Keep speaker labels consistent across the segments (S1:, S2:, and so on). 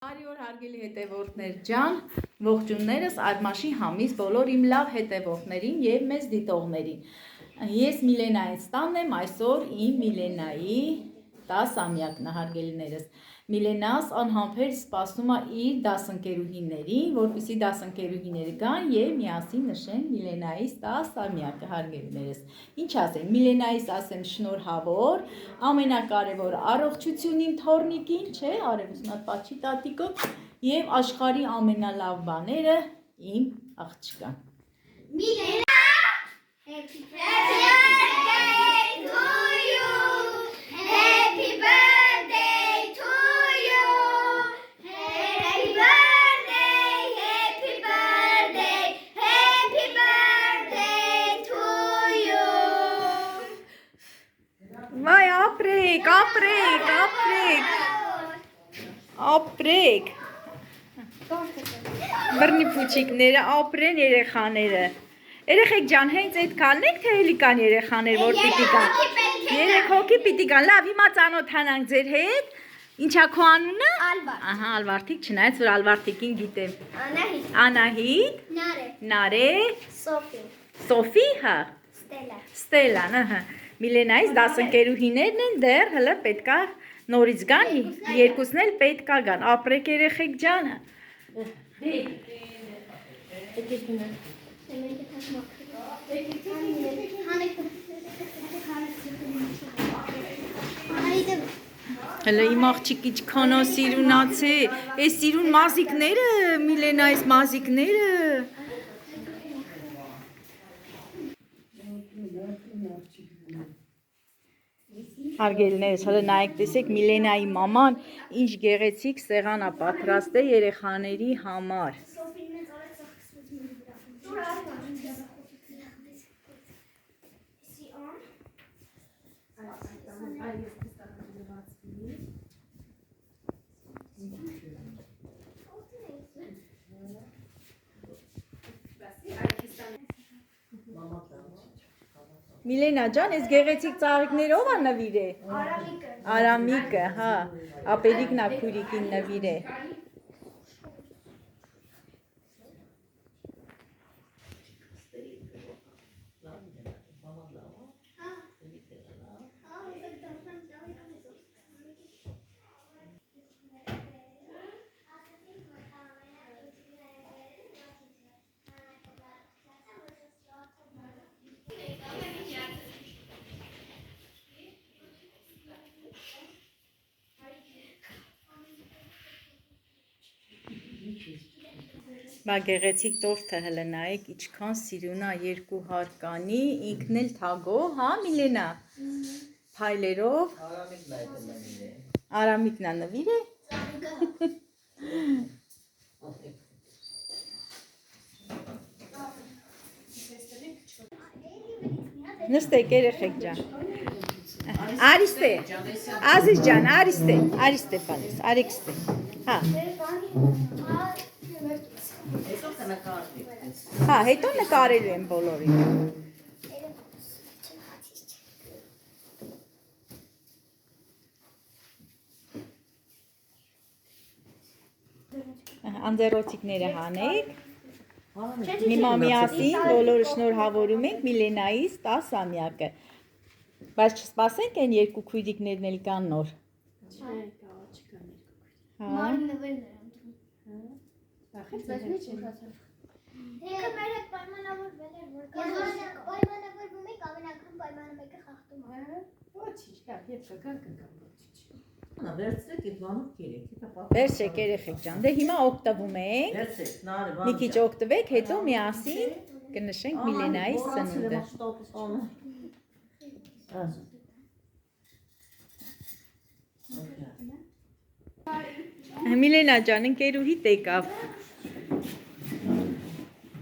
S1: Բարի օր հարգելի հետևորդներ ջան, ողջուններս Արմաշի համից բոլոր իմ լավ հետևորդներին եւ մեծ դիտողներին։ Ես Միլենայից տանն եմ, այսօր իմ Միլենայի 10-ամյակն է հարգելիներս։ Միլենաս անհամբեր սպասում է իր դասընկերուհիներին, որպեսզի դասընկերուհիները գան եւ միասին նշեն Միլենայից 10-ամյակը հարգելիներս։ Ինչ ասեմ, Միլենայից ասեմ շնորհավոր, ամենակարևոր առողջություն իմ թորնիկին, չէ, արևուսնատ պաչի տատիկո եւ աշխարհի ամենալավ բաները իմ աղջկան։
S2: Milena, happy birthday to you. Happy birthday to you. Happy birthday, happy birthday, happy birthday to you.
S1: Vay aprek, aprek, aprek. Aprek։ Բռնի փուչիկները, ապրեն երեխաները։ Երեխեք ջան, հենց այդ քանն եք թե էլի կան երեխաներ, որ պիտի կան։ 3 հոգի պիտի կան։ Լավ, հիմա ծանոթանանք ձեր հետ։ Ինչա քո անունը։
S2: Ալվարդ։
S1: Ահա, Ալվարդիկ, չնայած որ Ալվարդիկին գիտեմ։
S2: Անահիտ։
S1: Անահիտ,
S2: Նարե։
S1: Նարե,
S2: Սոֆի։
S1: Սոֆի, հա։
S2: Ստելա։
S1: Ստելան, ահա։ Միլենայից դասընկերուհիներն են դեռ, հələ պետքա նորից գան, երկուսն էլ պետքա գան։ Ապրեք երեխեք ջանը։ Հələ իմ աղջիկի չքանա սիրունացե, այս սիրուն մազիկները, Միլենայից մազիկները։ Հարգելիներս, հələ նայեք տեսեք Միլենայի մաման ինչ գեղեցիկ սեղան է պատրաստել երեխաների համար։ Միլենա ջան, այս գեղեցիկ ծաղիկները ով է նվիրել։
S2: Արամիկը։
S1: Արամիկը, հա, ապերիկն է քույրիկին նվիրել։ Բա գեղեցիկ տորթը հələ նայեք ինչքան սիրուն է, 2 հարկանի, ինքն էլ թագով, հա Միլենա։ Փայլերով։ Արամիկն է նվիրել։ Նստեք երեխեք ջան։ Արիստե։ Ազիզ ջան, արիստե, արիստե բանես, արիքստե։ Հա։ Հա, հետո նկարելու եմ բոլորին։ Անձեռոցիկները հանեք։ Հիմա միասին բոլորը շնորհավորում ենք Միլենայից 10-ամյակը։ Բայց չսպասենք այն երկու քույրիկներն էլ կան նոր։
S2: Ինքը մեր հետ պայմանավորվել էր, որ պայմանավորվում եք ամեն անգամ պայմանը մեկը խախտում է։
S3: Ոչինչ, կա, երբ կգան ոչինչ։ Անա վերցրեք այդ բանով կերեք, հետո
S1: Վերցրեք երեխեք ջան, դե հիմա օգտվում ենք։
S3: Վերցրեք, նարը բան։
S1: Մի քիչ օգտվեք, հետո միասին կնշենք Միլենայի սնունդը։ Միլենա ջան, ընկերուհիդ եկավ։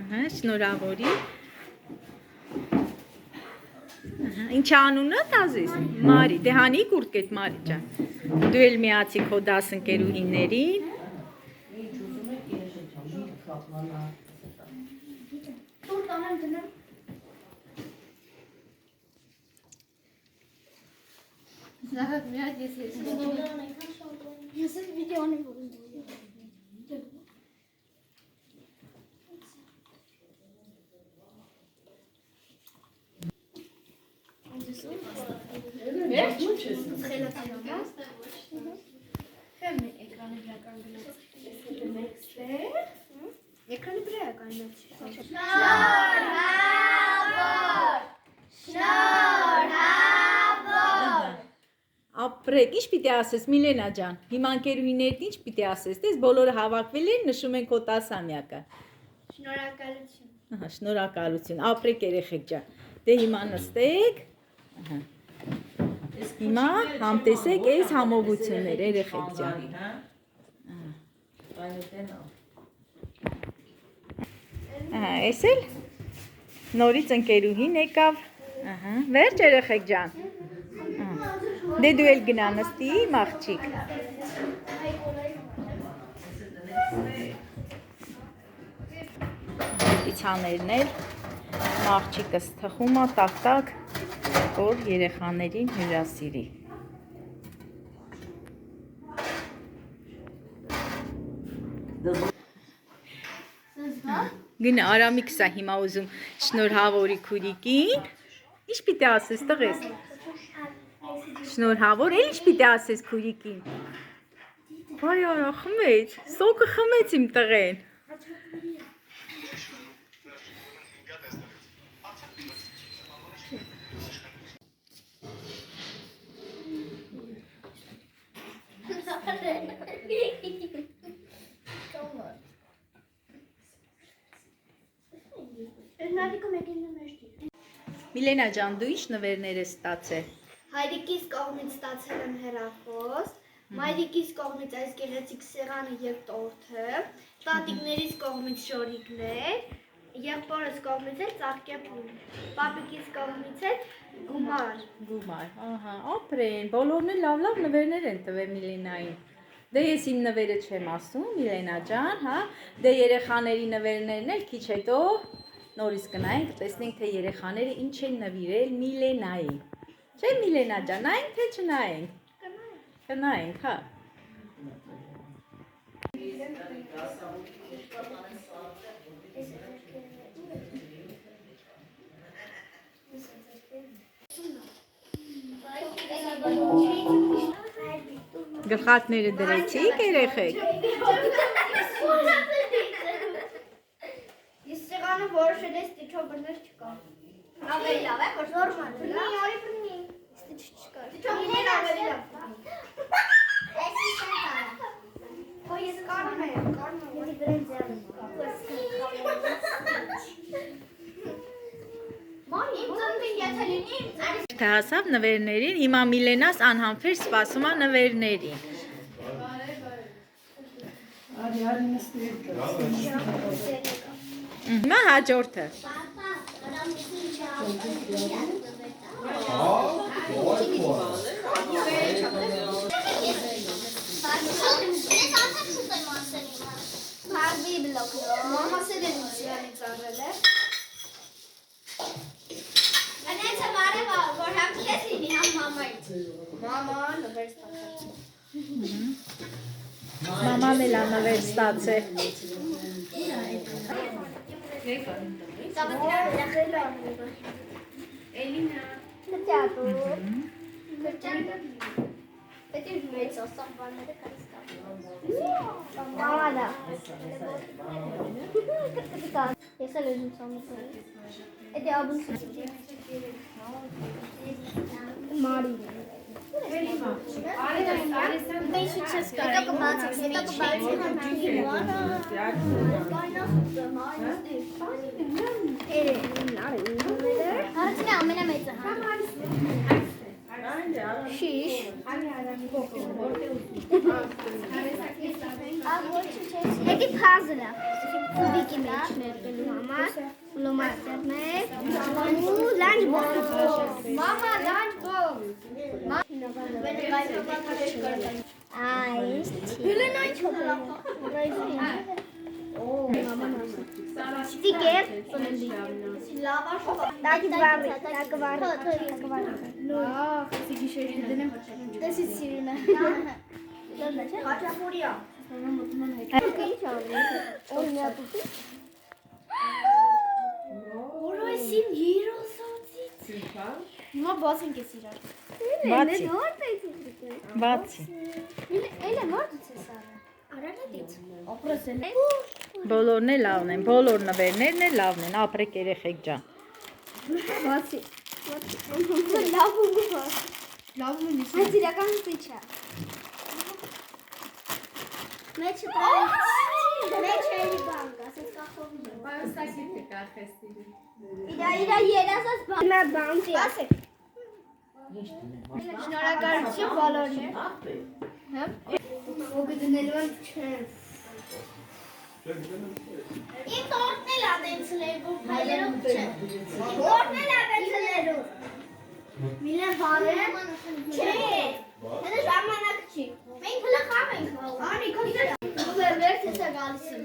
S1: Ահա, շնորհավորի։ Ինչ անունդ ազիզ։ Մարի, դե հանի կուրտկետ Մարի ջան։ Դու էլ միացի քո դասընկերուհիներին։
S2: Տուրտ անեմ դնեմ։
S4: Zahat, mi-a zis.
S2: Ես վիդեոն եմ որում։ Ֆեմի էկրանի վրա կանգնած։ Էկրանի վրա է կանգնած։
S1: Ապրեք, ինչ պիտի ասես Միլենա ջան, հիմա ընկերուհիներդ ինչ պիտի ասես, դες բոլորը հավաքվել են, նշում են քո 10-ամյակը։
S2: Շնորհակալություն։
S1: Ահա, շնորհակալություն, ապրեք երեխեք ջան։ Դե հիմա նստեք։ Ահա։ Հիմա համտեսեք այս համովությունները երեխեք ջան։ Ահա, էս էլ նորից ընկերուհին եկավ։ Ահա, վերջ երեխեք ջան։ Դե դու էլ գնա նստի, աղջիկ։ Իցաներն էլ աղջիկս թխում է տակ-տակ, որ երեխաներին հյուրասիրի։ Գնա Արամիկս է հիմա ուզում շնորհավորի քուրիկին։ Ինչ պիտի ասես տղես։ Շնորհավոր, էլ ինչ պիտի ասես քուրիկին։ Վայ արա, խմեց, սոկը խմեց իմ տղեն։ Միլենա ջան, դու ինչ նվերներ ես ստացել։
S2: Հայրիկիս կողմից ստացել եմ հեռախոս, մայրիկիս կողմից այս գեղեցիկ սեղանը և տորթը, տատիկներից կողմից շորիկներ, եղբորս կողմից էլ ծաղկեփուլ, պապիկիս կողմից էլ գումար։
S1: Գումար, ահա, ապրեն, բոլորն էլ լավ նվերներ են տվել Միլենային։ Դե ես իմ նվերը չեմ ասում, Միլենա ջան, հա, դե երեխաների նվերներն էլ քիչ հետո նորից գնայինք, տեսնենք թե երեխաները ինչ են նվիրել Միլենային։ Չէ Միլենա ջան, նայենք թե չնայենք։ Գնայինք, հա։ Գլխարկները դրեցիք երեխեք։
S2: Ես սեղանը որոշել ես ստիչով բռնել չկա։ Ավելի լավ է, որ նորմալ է։ Մի օրի բռնի, ստիչ չկա։ Ստիչով բռնել ավելի լավ։ Ես չեմ կարող։ Ո ես կարող եմ, որի դրել ձեռը։ Մամի, ծննդին եթե լինի,
S1: Թե հասավ նվերներին, հիմա Միլենաս անհամբեր սպասում է նվերներին։ Հիմա հաջորդը։
S2: Բարբի բլոկը։ Մամասել են սրանից առել է։ Անեցը բարև որ համքես լինի համ մամայից։ Մաման նվեր ստացել։
S1: Մաման էլ անվեր ստացել։
S2: Էլինա։ Քրճատու։ Քրճատու։ Պետք է մեծ ասամբարները կստանա։ Մամա։ Ես էլ ուզում սամբար։ Էդի աբուն սուտի։ Մարի։ Շիշ Հետի փազլը Սուբիկի մեջ ներկելու համար Լոմաստերներ ու լանջ բոքս Մամա լանջ բոքս Այս Հյուլեն այն չոպը Ստիկեր Տակի վարի Սիկի շեշտի դնեմ Տեսից սիրուն է Հաճախորիա Որո ես իմ երոսոցից Հիմա բաց ենք ես իրար
S1: Բացի։ Բացի։
S2: Էլը մարդուց է սարը։ Արարատից։
S3: Ապրես էլ
S1: Բոլորն է լավն են, բոլոր նվերներն է լավն են, ապրեք երեխեք ջան։
S2: Բացի։ Լավում է։ Լավում է։ Այս իրական ինչ է։ Մեջը էլի բանկ, ասես կախովին է։
S3: Բայց ասեք թե կարխեստի։
S2: Իրա երազած բանտի։ Ասեք։ Շնորհակալություն բոլորին։ Հա։ Ոգը դնելու եմ չեմ։ Իմ տորտն էլ ատենցլեր, որ հայերով չեմ։ Տորտն էլ ատենցլերով։ Միլեն բարեմ։ Չէ։ Հենց ժամանակ չի։ Մենք հլը խաղ ենք խաղում։ Արի, քո վերջ է գալիս եմ։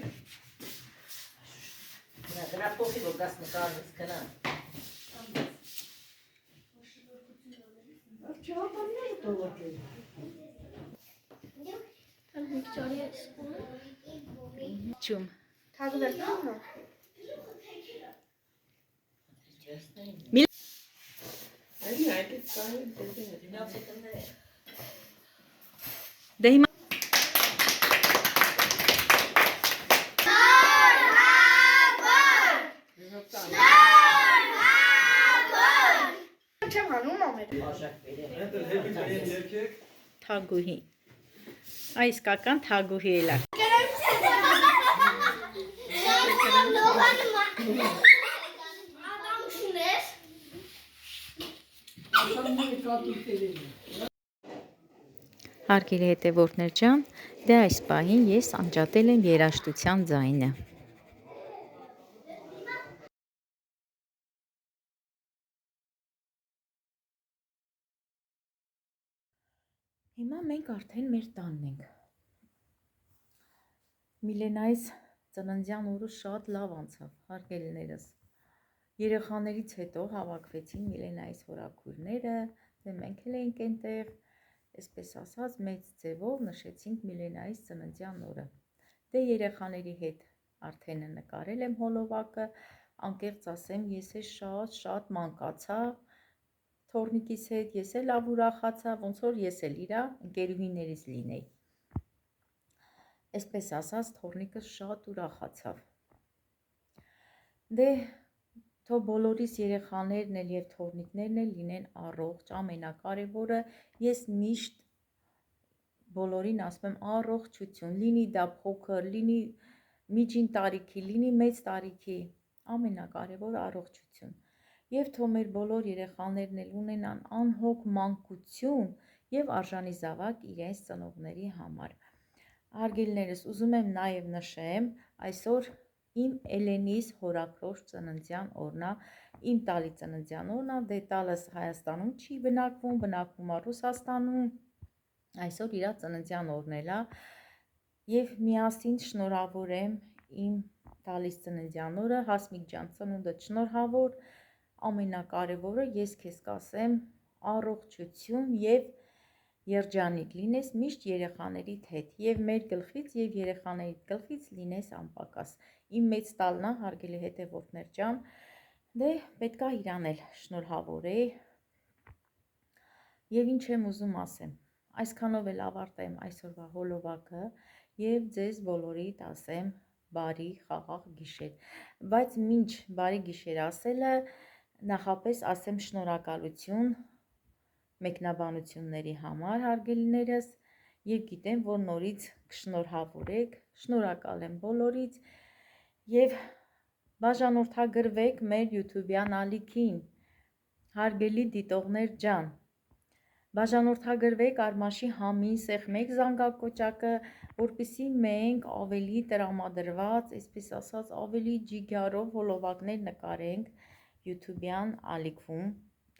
S3: Դրա փոխի որ գաս նկարես կնա։
S1: Չում։
S2: Թագվերնո։
S1: Դե հիմա
S2: Չեմ հանում ամեր։
S1: թագուհի։ Այս կական թագուհի էլա։ Հարգելի հետևորդներ ջան, դե այս պահին ես անջատել եմ երաժշտության ձայնը։ Հիմա մենք արդեն մեր տանն ենք։ Միլենայից ծննդյան օրը շատ լավ անցավ, հարգելիներս։ Երեխաներից հետո հավաքվեցին Միլենայից հորաքույրները, դե մենք էլ էինք այնտեղ, այսպես ասած, մեծ ձևով նշեցինք Միլենայից ծննդյան օրը։ Դե երեխաների հետ արդեն նկարել եմ հոլովակը, անկեղծ ասեմ, ես էլ շատ մանկացա թորնիկիս հետ, ես էլ լավ ուրախացա, ոնց որ ես էլ իրա ընկերուհիներից լինեի։ Այսպես ասած, թորնիկս շատ ուրախացավ։ Դե թող բոլորիս երեխաներն էլ եւ թորնիկներն էլ լինեն առողջ, ամենակարևորը ես միշտ բոլորին ասում եմ առողջություն, լինի դա փոքր, լինի միջին տարիքի, լինի մեծ տարիքի, ամենակարևորը առողջություն։ Եվ թող մեր բոլոր երեխաներն էլ ունենան անհոգ մանկություն եւ արժանի զավակ իրենց ծնողների համար։ Հարգելիներս, ուզում եմ նաեւ նշեմ, այսօր իմ Էլենիս հորաքրոջ ծննդյան օրն է, իմ տալի ծննդյան օրն է, դե տալս Հայաստանում չի բնակվում, բնակվում է Ռուսաստանում, այսօր իրա ծննդյան օրն էլ է եւ միասին շնորհավորեմ իմ տալիս ծննդյան օրը, Հասմիկ ջան, ծնունդդ շնորհավոր, ամենակարևորը ես քեզ կասեմ առողջություն եւ երջանիկ լինես միշտ երեխաներիդ հետ եւ մեր գլխից եւ երեխաներիդ գլխից լինես անպակաս։ Իմ մեծ տալն է, հարգելի հետևորդներ ջան, դե պետքա իրան էլ շնորհավորեի։ Եվ ինչ եմ ուզում ասեմ, այսքանով էլ ավարտեմ այսօրվա հոլովակը եւ ձեզ բոլորիդ ասեմ բարի խաղաղ գիշեր։ Բայց մինչ բարի գիշեր ասելը նախապես ասեմ շնորհակալություն մեկնաբանությունների համար, հարգելիներս, եւ գիտեմ, որ նորից կշնորհավորեք, շնորհակալ եմ բոլորից եւ բաժանորդագրվեք մեր YouTube-յան ալիքին, հարգելի դիտողներ ջան, բաժանորդագրվեք Արմաշի համին, սեղմեք զանգակոճակը, որպեսզի մենք ավելի տրամադրված, այսպես ասած, ավելի ջիգարով հոլովակներ նկարենք YouTube-յան ալիքում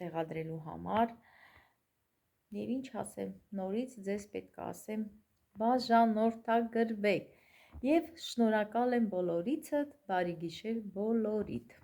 S1: տեղադրելու համար։ Եվ ինչ ասեմ, նորից ձեզ պետք է ասեմ, բաժանորդագրվեք եւ շնորհակալ եմ բոլորիցդ, բարի գիշեր բոլորիդ։